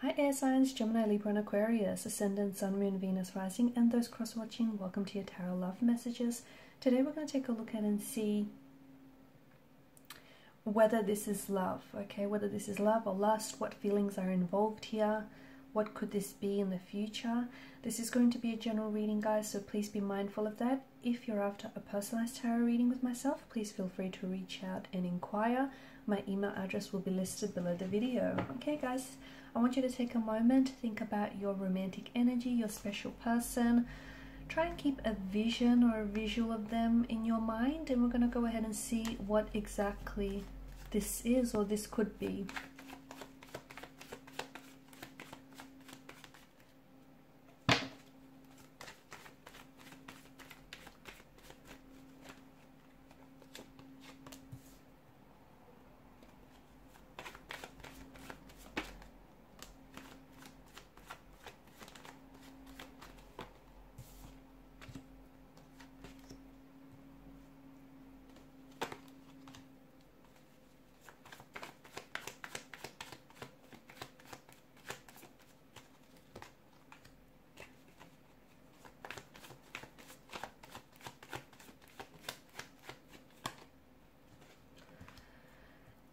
Hi air signs, Gemini, Libra and Aquarius, Ascendant, Sun, Moon, Venus, Rising, and those cross-watching, welcome to your Tarot Love Messages. Today we're going to take a look at and see whether this is love, okay? Whether this is love or lust, what feelings are involved here, what could this be in the future. This is going to be a general reading, guys, so please be mindful of that. If you're after a personalized tarot reading with myself, please feel free to reach out and inquire. My email address will be listed below the video. Okay, guys, I want you to take a moment, think about your romantic energy, your special person. Try and keep a vision or a visual of them in your mind, and we're going to go ahead and see what exactly this is or this could be.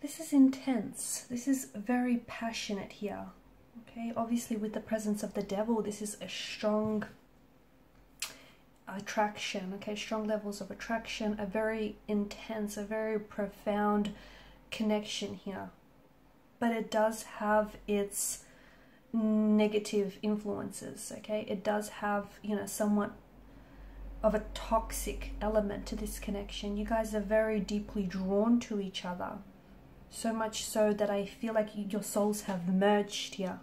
This is intense. This is very passionate here. Okay, obviously with the presence of the devil, this is a strong attraction. Okay, strong levels of attraction, a very intense, a very profound connection here. But it does have its negative influences. Okay, it does have, you know, somewhat of a toxic element to this connection. You guys are very deeply drawn to each other. So much so that I feel like your souls have merged here,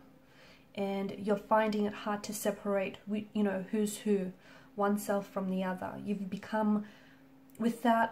and you're finding it hard to separate, you know, who's who, oneself from the other. You've become, without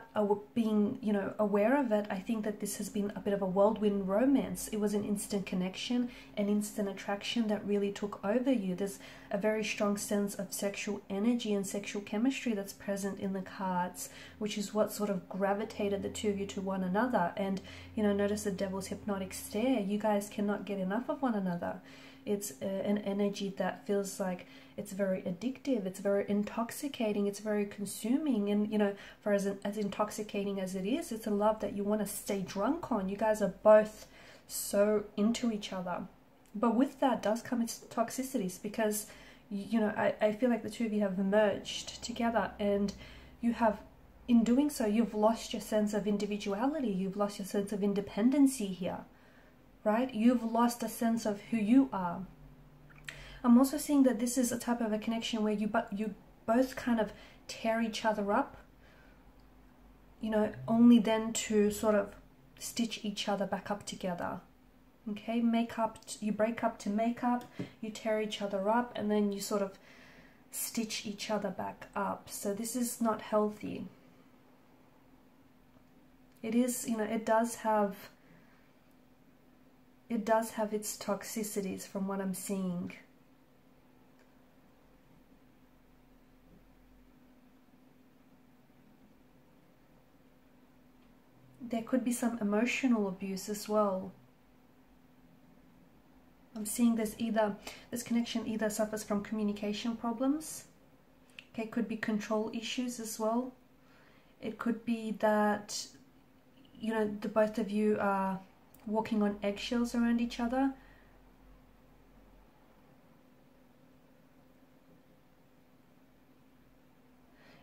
being, you know, aware of it, I think that this has been a bit of a whirlwind romance. It was an instant connection, an instant attraction that really took over you. There's a very strong sense of sexual energy and sexual chemistry that's present in the cards, which is what sort of gravitated the two of you to one another. And, you know, notice the devil's hypnotic stare. You guys cannot get enough of one another. It's an energy that feels like it's very addictive, it's very intoxicating, it's very consuming. And, you know, for as intoxicating as it is, it's a love that you want to stay drunk on. You guys are both so into each other. But with that does come its toxicities, because, you know, I feel like the two of you have merged together, and you have, in doing so, you've lost your sense of individuality, you've lost your sense of independency here. Right? You've lost a sense of who you are. I'm also seeing that this is a type of a connection where you both kind of tear each other up, you know, only then to sort of stitch each other back up together. Okay, you break up to make up, you tear each other up, and then you sort of stitch each other back up. So this is not healthy. It is, you know, it does have its toxicities from what I'm seeing. There could be some emotional abuse as well. I'm seeing this connection either suffers from communication problems. Okay, it could be control issues as well. It could be that, you know, the both of you are walking on eggshells around each other.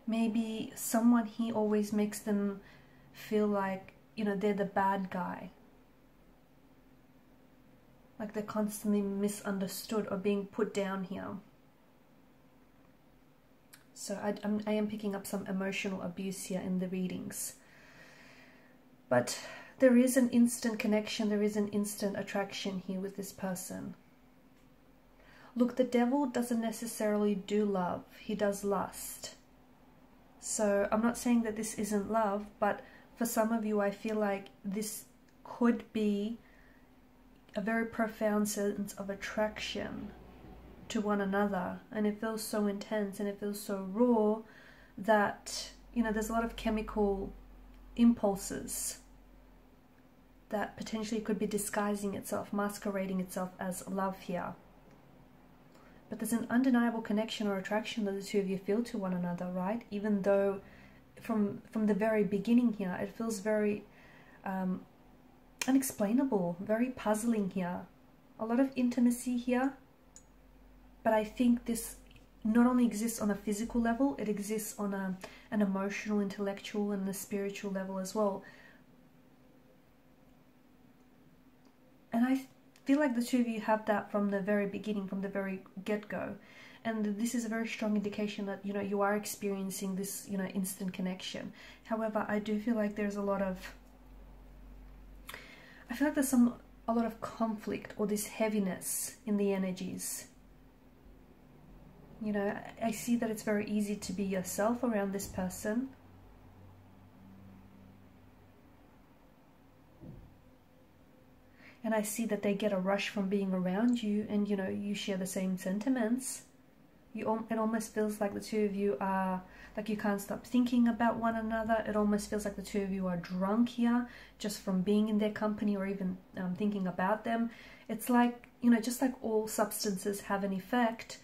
Maybe someone here always makes them feel like, you know, they're the bad guy. Like they're constantly misunderstood or being put down here. So I am picking up some emotional abuse here in the readings. But there is an instant connection, there is an instant attraction here with this person. Look, the devil doesn't necessarily do love, he does lust. So I'm not saying that this isn't love, but for some of you I feel like this could be a very profound sense of attraction to one another. And it feels so intense and it feels so raw that, you know, there's a lot of chemical impulses that potentially could be disguising itself, masquerading itself as love here. But there's an undeniable connection or attraction that the two of you feel to one another, right? Even though from the very beginning here, it feels very unexplainable, very puzzling here. A lot of intimacy here. But I think this not only exists on a physical level, it exists on an emotional, intellectual, and a spiritual level as well. And I feel like the two of you have that from the very beginning, from the very get-go. And this is a very strong indication that, you know, you are experiencing this, you know, instant connection. However, I do feel like there's a lot of... I feel like there's a lot of conflict or this heaviness in the energies. You know, I see that it's very easy to be yourself around this person. And I see that they get a rush from being around you, and, you know, you share the same sentiments. It almost feels like the two of you are, like, you can't stop thinking about one another. It almost feels like the two of you are drunk here, just from being in their company or even thinking about them. It's like, you know, just like all substances have an effect,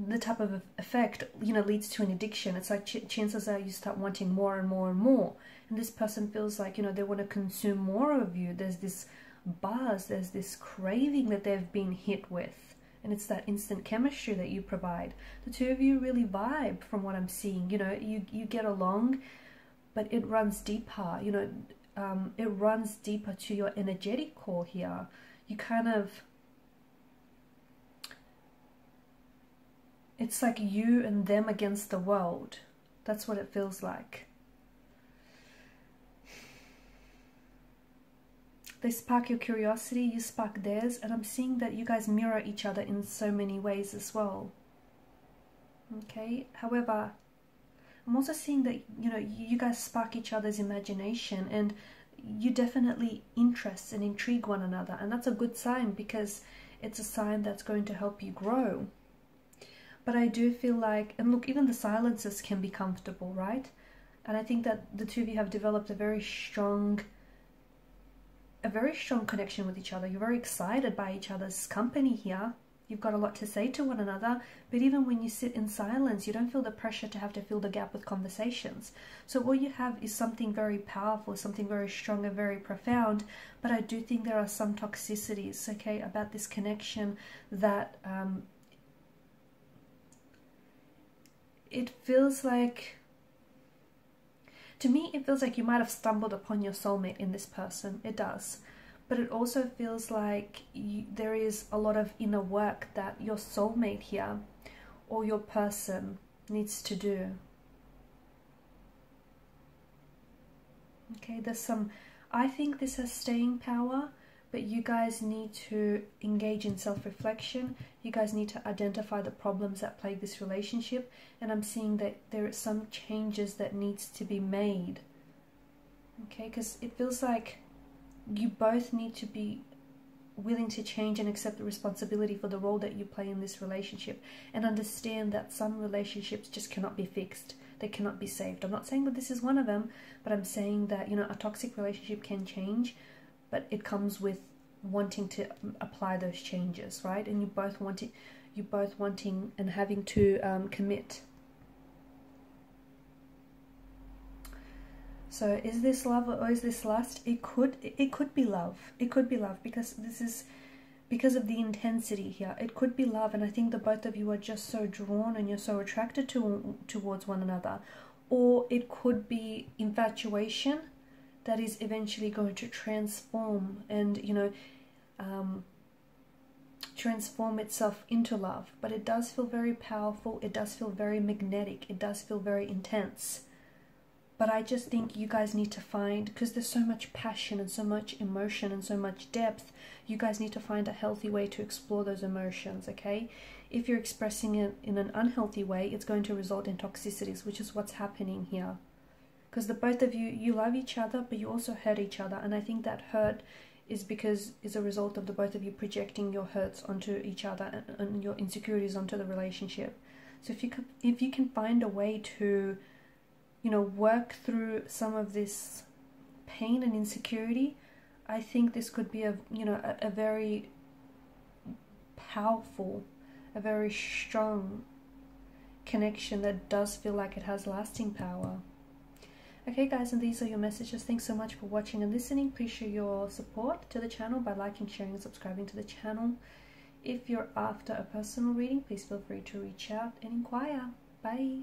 the type of effect, you know, leads to an addiction. It's like chances are you start wanting more and more and more. And this person feels like, you know, they want to consume more of you. There's this buzz, there's this craving that they've been hit with. And it's that instant chemistry that you provide. The two of you really vibe from what I'm seeing. You know, you get along, but it runs deeper. You know, it runs deeper to your energetic core here. You kind of... It's like you and them against the world. That's what it feels like. They spark your curiosity, you spark theirs, and I'm seeing that you guys mirror each other in so many ways as well. Okay, however, I'm also seeing that, you know, you guys spark each other's imagination, and you definitely interest and intrigue one another, and that's a good sign, because it's a sign that's going to help you grow. But I do feel like, and look, even the silences can be comfortable, right? And I think that the two of you have developed a very strong connection with each other. You're very excited by each other's company here. You've got a lot to say to one another, but even when you sit in silence, you don't feel the pressure to have to fill the gap with conversations. So all you have is something very powerful, something very strong and very profound. But I do think there are some toxicities, okay, about this connection that it feels like, to me, it feels like you might have stumbled upon your soulmate in this person. It does. But it also feels like there is a lot of inner work that your soulmate here or your person needs to do. Okay, there's some, I think this has staying power, but you guys need to engage in self-reflection. You guys need to identify the problems that plague this relationship. And I'm seeing that there are some changes that needs to be made. Okay, because it feels like you both need to be willing to change and accept the responsibility for the role that you play in this relationship. And understand that some relationships just cannot be fixed. They cannot be saved. I'm not saying that this is one of them, but I'm saying that, you know, a toxic relationship can change. But it comes with wanting to apply those changes, right? And you both wanting and having to commit. So is this love or is this lust? It could be love. It could be love, because this is because of the intensity here. It could be love, and I think the both of you are just so drawn and you're so attracted towards one another. Or it could be infatuation that is eventually going to transform and, you know, transform itself into love. But it does feel very powerful. It does feel very magnetic. It does feel very intense. But I just think you guys need to find, because there's so much passion and so much emotion and so much depth, you guys need to find a healthy way to explore those emotions, okay? If you're expressing it in an unhealthy way, it's going to result in toxicities, which is what's happening here. Because the both of you love each other, but you also hurt each other. And I think that hurt is a result of the both of you projecting your hurts onto each other and your insecurities onto the relationship. So if you can find a way to, you know, work through some of this pain and insecurity, I think this could be a, you know, a very powerful, a very strong connection that does feel like it has lasting power. Okay guys, and these are your messages. Thanks so much for watching and listening. Please show your support to the channel by liking, sharing and subscribing to the channel. If you're after a personal reading, please feel free to reach out and inquire. Bye.